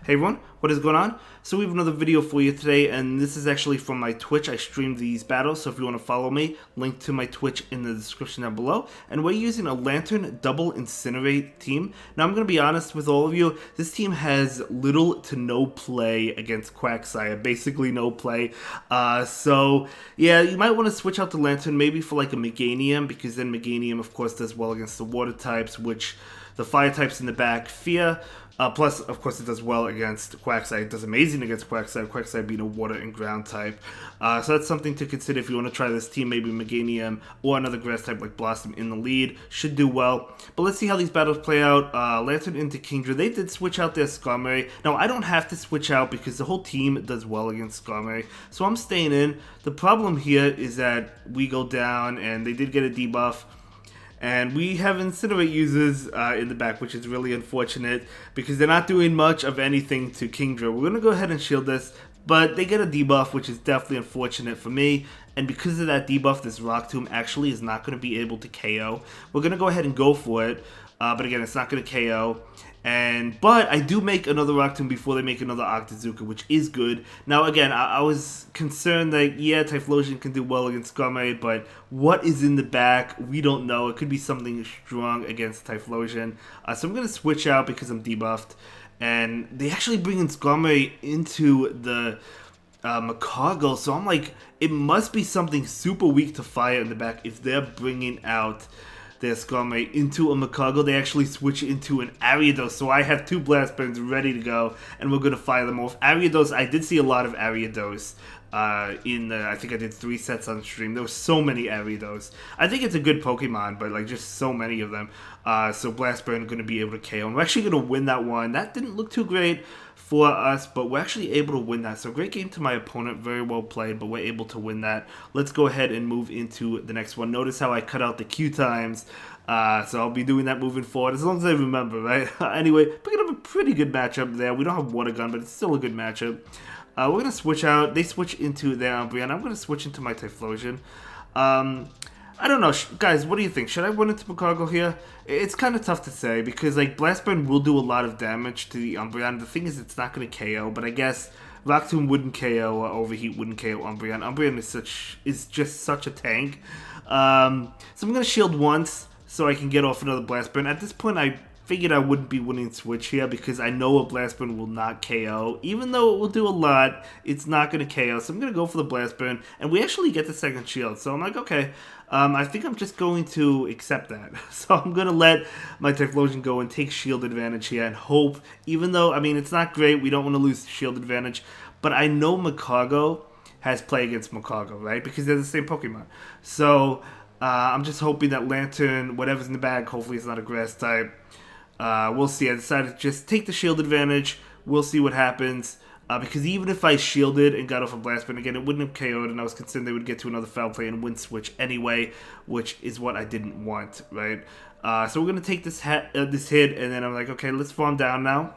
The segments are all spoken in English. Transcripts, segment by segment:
Hey everyone, what is going on? So we have another video for you today, and this is actually from my Twitch. I stream these battles, so if you want to follow me, link to my Twitch in the description down below. And we're using a Lantern Double Incinerate team. Now I'm going to be honest with all of you, this team has little to no play against Quagsire, basically no play. So yeah, you might want to switch out the Lantern maybe for like a Meganium, because then Meganium of course does well against the water types, which the fire types in the back fear. Plus, of course, it does well against Quagsire. It does amazing against Quagsire. Quagsire being a water and ground type. So that's something to consider if you want to try this team. Maybe Meganium or another grass type like Blossom in the lead. Should do well. But let's see how these battles play out. Lantern into Kingdra. They did switch out their Skarmory. Now, I don't have to switch out because the whole team does well against Skarmory. So I'm staying in. The problem here is that we go down and they did get a debuff. And we have Incinerate users in the back, which is really unfortunate because they're not doing much of anything to Kingdra. We're going to go ahead and shield this, but they get a debuff, which is definitely unfortunate for me. And because of that debuff, this Rock Tomb actually is not going to be able to KO. We're going to go ahead and go for it, but again, it's not going to KO. But I do make another Rock Tomb before they make another Octazooka, which is good. Now, again, I was concerned that, yeah, Typhlosion can do well against Skarmory, but what is in the back? We don't know. It could be something strong against Typhlosion. So I'm going to switch out because I'm debuffed. And they actually bring in Skarmory into the Macago, so I'm like, it must be something super weak to fire in the back if they're bringing out their Skarmory into a Macago. They actually switch into an Ariados, so I have two Blast Burns ready to go, and we're going to fire them off. Ariados, I did see a lot of Ariados I think I did 3 sets on stream. There were so many Ariados. I think it's a good Pokemon, but like just so many of them. So Blast Burn going to be able to KO, and we're actually going to win that one. That didn't look too great for us, but we're actually able to win that. So great game to my opponent, very well played, but we're able to win that. Let's go ahead and move into the next one. Notice how I cut out the Q times, so I'll be doing that moving forward, as long as I remember, right? Anyway, picking up a pretty good matchup there. We don't have Water Gun, but it's still a good matchup. We're going to switch out. They switch into their Umbreon. I'm going to switch into my Typhlosion. I don't know, guys, what do you think? Should I win into Macago here? It's kind of tough to say because like Blast Burn will do a lot of damage to the Umbreon. The thing is, it's not going to KO, but I guess Rock Tomb wouldn't KO or Overheat wouldn't KO Umbreon. Umbreon is just such a tank. So I'm going to shield once so I can get off another Blast Burn. At this point, I figured I wouldn't be winning Switch here because I know a Blast Burn will not KO. Even though it will do a lot, it's not going to KO. So I'm going to go for the Blast Burn, and we actually get the second shield. So I'm like, okay, I think I'm just going to accept that. So I'm going to let my Typhlosion go and take shield advantage here and hope, even though, I mean, it's not great. We don't want to lose shield advantage, but I know Macago has play against Macago, right? Because they're the same Pokemon. So I'm just hoping that Lantern, whatever's in the bag, hopefully it's not a grass type. We'll see. I decided to just take the shield advantage. We'll see what happens. Because even if I shielded and got off a Blast Burn again, it wouldn't have KO'd, and I was concerned they would get to another foul play and win Switch anyway, which is what I didn't want, right? So we're going to take this hit, and then I'm like, okay, let's farm down now.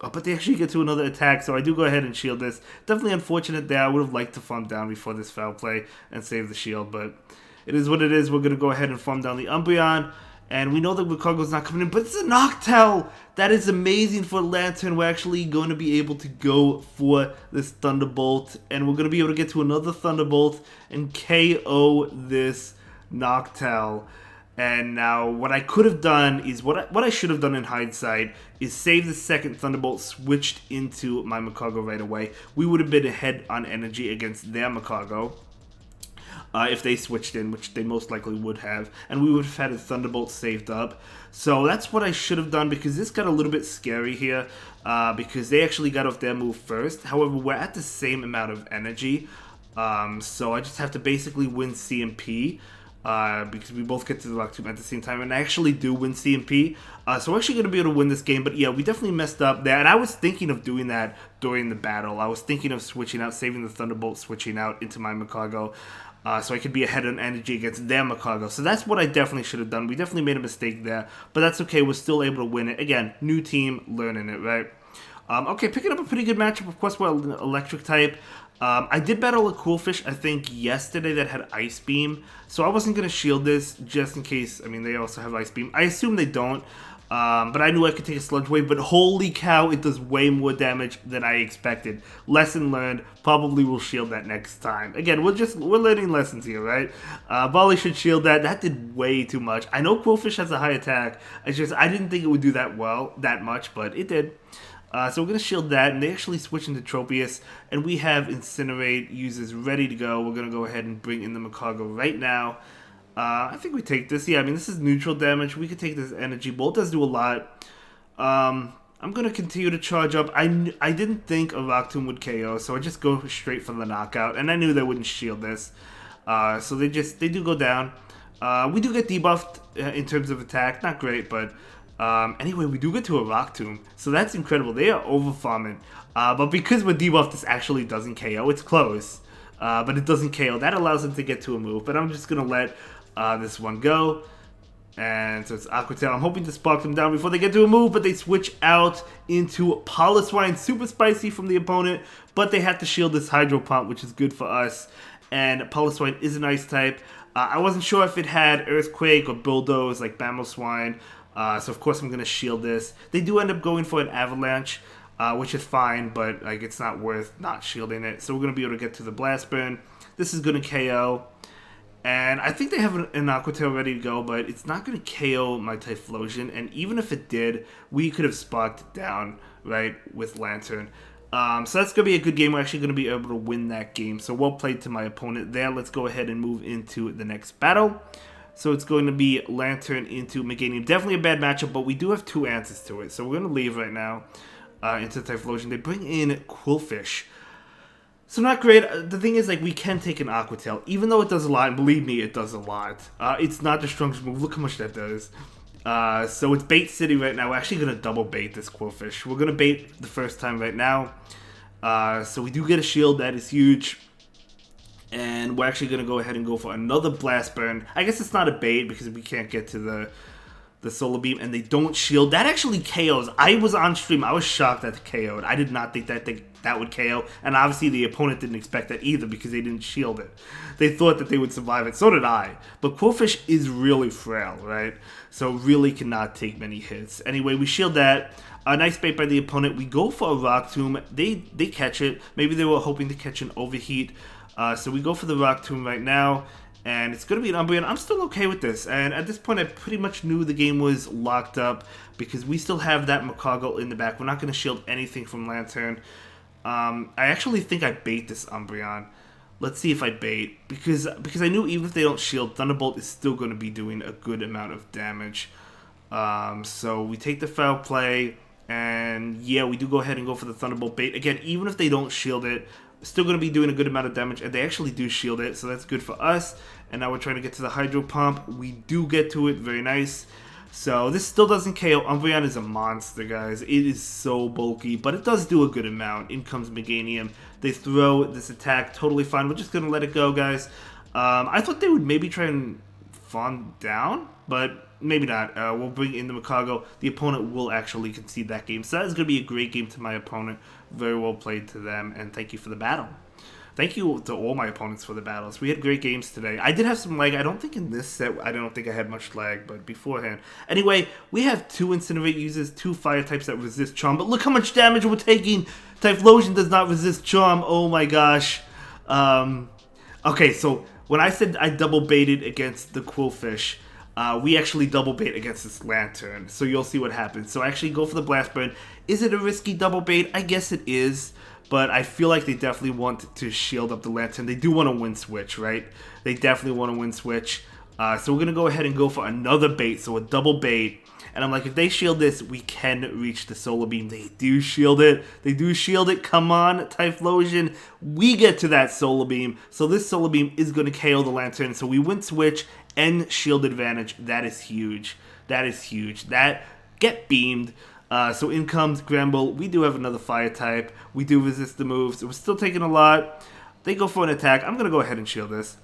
But they actually get to another attack, so I do go ahead and shield this. Definitely unfortunate there. I would have liked to farm down before this foul play and save the shield, but it is what it is. We're going to go ahead and farm down the Umbreon. And we know that Macago's not coming in, but it's a Noctowl! That is amazing for Lantern. We're actually going to be able to go for this Thunderbolt, and we're going to be able to get to another Thunderbolt and KO this Noctowl. And now, what I could have done is, what I should have done in hindsight, is save the second Thunderbolt, switched into my Macago right away. We would have been ahead on energy against their Macago. If they switched in, which they most likely would have, and we would have had a Thunderbolt saved up. So that's what I should have done, because this got a little bit scary here, because they actually got off their move first. However, we're at the same amount of energy, so I just have to basically win CMP, because we both get to the Rock Tomb at the same time, and I actually do win CMP, so we're actually going to be able to win this game. But yeah, we definitely messed up there, and I was thinking of doing that during the battle. I was thinking of switching out, saving the Thunderbolt, switching out into my Macago, so I could be ahead on energy against their Macago. So that's what I definitely should have done. We definitely made a mistake there, but that's okay. We're still able to win it. Again, new team, learning it, right? Okay, picking up a pretty good matchup. Of course, we're electric type. I did battle a Coolfish, I think, yesterday that had Ice Beam, so I wasn't going to shield this just in case. I mean, they also have Ice Beam. I assume they don't. But I knew I could take a Sludge Wave, but holy cow, it does way more damage than I expected. Lesson learned. Probably will shield that next time. Again, we're learning lessons here, right? Volley should shield that. That did way too much. I know Quillfish has a high attack. I didn't think it would do that much, but it did. So we're going to shield that, and they actually switch into Tropius, and we have Incinerate users ready to go. We're going to go ahead and bring in the Macago right now. I think we take this. Yeah, I mean, this is neutral damage. We could take this Energy Bolt. It does do a lot. I'm going to continue to charge up. I didn't think a Rock Tomb would KO, so I just go straight for the knockout. And I knew they wouldn't shield this. So they do go down. We do get debuffed in terms of attack. Not great, but anyway, we do get to a Rock Tomb. So that's incredible. They are over-farming. But because we're debuffed, this actually doesn't KO. It's close. But it doesn't KO. That allows them to get to a move. But I'm just going to let this one go. And so it's Aqua Tail. I'm hoping to spark them down before they get to a move, but they switch out into Poliswine. Super spicy from the opponent, but they have to shield this Hydro Pump, which is good for us. And Poliswine is an Ice type. I wasn't sure if it had Earthquake or Bulldoze like Mamoswine, so of course I'm going to shield this. They do end up going for an Avalanche, which is fine, but like it's not worth not shielding it. So we're going to be able to get to the Blast Burn. This is going to KO. And I think they have an Aqua Tail ready to go, but it's not going to KO my Typhlosion. And even if it did, we could have sparked it down, right, with Lantern. So that's going to be a good game. We're actually going to be able to win that game. So well played to my opponent there. Let's go ahead and move into the next battle. So it's going to be Lantern into Meganium. Definitely a bad matchup, but we do have two answers to it. So we're going to leave right now into Typhlosion. They bring in Quillfish. So not great. The thing is, like, we can take an Aqua Tail, even though it does a lot, and believe me, it does a lot. It's not the strongest move. Look how much that does. So it's Bait City right now. We're actually going to double bait this Quillfish. We're going to bait the first time right now. So we do get a shield. That is huge. And we're actually going to go ahead and go for another Blast Burn. I guess it's not a bait because we can't get to the Solar Beam, and they don't shield. That actually KOs. I was on stream. I was shocked that it KO'd. I did not think that would KO, and obviously the opponent didn't expect that either because they didn't shield it. They thought that they would survive it. So did I. But Quillfish is really frail, right? So really cannot take many hits. Anyway, we shield that. A nice bait by the opponent. We go for a Rock Tomb. They catch it. Maybe they were hoping to catch an Overheat. So we go for the Rock Tomb right now. And it's going to be an Umbreon. I'm still okay with this. And at this point, I pretty much knew the game was locked up because we still have that Macago in the back. We're not going to shield anything from Lantern. I actually think I bait this Umbreon. Let's see if I bait. Because I knew even if they don't shield, Thunderbolt is still going to be doing a good amount of damage. So we take the Foul Play. And yeah, we do go ahead and go for the Thunderbolt bait. Again, even if they don't shield it, still going to be doing a good amount of damage, and they actually do shield it, so that's good for us. And now we're trying to get to the Hydro Pump. We do get to it, very nice. So this still doesn't KO. Umbreon is a monster, guys. It is so bulky, but it does do a good amount. In comes Meganium. They throw this attack, totally fine. We're just going to let it go, guys. I thought they would maybe try and fawn down, but maybe not. We'll bring in the Macago. The opponent will actually concede that game. So that is going to be a great game to my opponent. Very well played to them, and thank you for the battle. Thank you to all my opponents for the battles. We had great games today. I did have some lag. I don't think in this set, I don't think I had much lag, but beforehand. Anyway, we have two Incinerate users, two Fire types that resist Charm, but look how much damage we're taking. Typhlosion does not resist Charm. Oh my gosh. Okay, so when I said I double baited against the Quillfish, we actually double bait against this Lantern, so you'll see what happens. So I actually go for the Blast Burn. Is it a risky double bait? I guess it is, but I feel like they definitely want to shield up the Lantern. They do want to win switch, right? They definitely want to win switch. So we're going to go ahead and go for another bait, so a double bait. And I'm like, if they shield this, we can reach the Solar Beam. They do shield it. They do shield it. Come on, Typhlosion. We get to that Solar Beam. So this Solar Beam is going to KO the Lantern. So we win switch and shield advantage. That is huge. That is huge. That get beamed. So in comes Gramble. We do have another Fire type. We do resist the moves. We're still taking a lot. They go for an attack. I'm going to go ahead and shield this.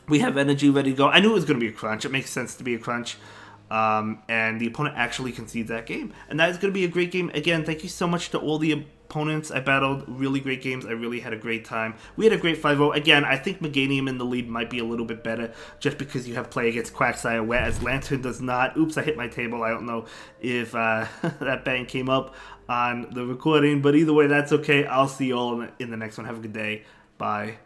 We have energy ready to go. I knew it was going to be a crunch. It makes sense to be a crunch. and the opponent actually concedes that game. And that is going to be a great game. Again, thank you so much to all the opponents I battled. Really great games. I really had a great time. We had a great 5-0. Again, I think Meganium in the lead might be a little bit better just because you have play against Quagsire, whereas Lantern does not. Oops, I hit my table. I don't know if that bang came up on the recording, but either way, that's okay. I'll see you all in the next one. Have a good day. Bye.